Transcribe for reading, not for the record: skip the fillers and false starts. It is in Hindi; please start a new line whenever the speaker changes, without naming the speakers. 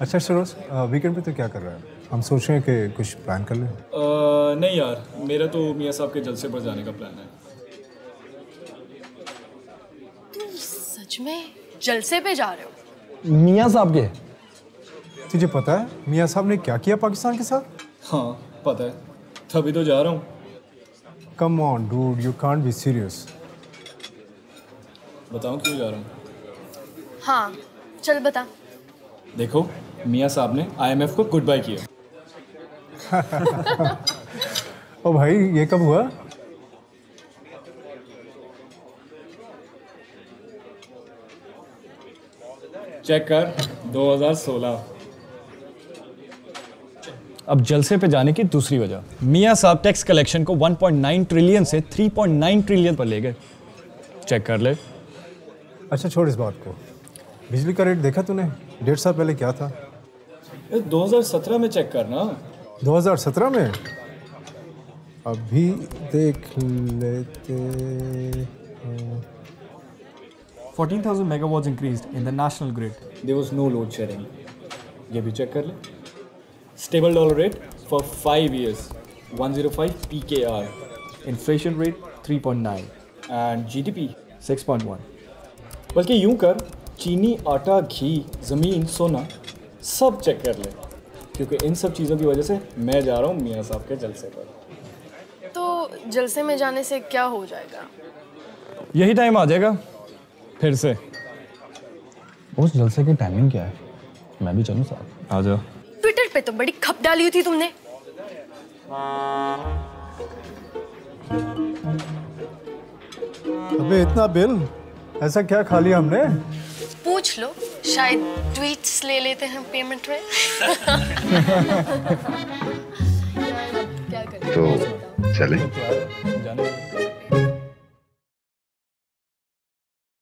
अच्छा सरोज, वीकेंड पे तो क्या कर रहा है? हम सोच रहे हैं कि कुछ प्लान कर लें।
नहीं यार, मेरा तो मियाँ साहब के जलसे पर जाने का प्लान है।
तुम सच में जलसे पे जा रहे हो?
मियाँ साहब के?
तुझे पता है मियाँ साहब ने क्या किया पाकिस्तान के साथ?
हाँ पता है, तभी तो जा रहा हूँ।
Come on dude, you can't be serious.
बताऊँ क्यों जा रहा हूँ?
हाँ चल बता।
देखो, मियाँ साहब ने IMF को गुड बाय किया।
ओ भाई, ये कब हुआ?
चेक कर, 2016।
अब जलसे पे जाने की दूसरी वजह, मियाँ साहब टैक्स कलेक्शन को 1.9 ट्रिलियन से 3.9 ट्रिलियन पर ले गए। चेक कर ले।
अच्छा छोड़ इस बात को। बिजली का रेट देखा तूने? 1.5 साल पहले क्या था?
2017 में चेक करना।
2017 में? अभी देख लेते हैं।
14,000 megawatts increased in the national grid.
There was no load shedding. ये भी चेक कर ले। Stable dollar rate for 5 years, 105 PKR.
Inflation rate 3.9
And GDP
6.1.
बल्कि यूं कर, चीनी, आटा, घी, ज़मीन, सोना सब चेक कर ले, क्योंकि इन सब चीज़ों की वजह से मैं जा रहा हूँ मियाँ साहब के जलसे पर।
तो जलसे में जाने से क्या हो जाएगा?
यही टाइम आ जाएगा फिर से।
उस जलसे की टाइमिंग क्या है? मैं भी चलूं साथ?
आ जाओ।
ट्विटर पे तो बड़ी खप डाली हुई थी तुमने।
अबे इतना बिल, ऐसा क्या खा लिया हमने?
पूछ लो, शायद ट्वीट्स ले लेते हैं पेमेंट में।
तो चलें?
जाने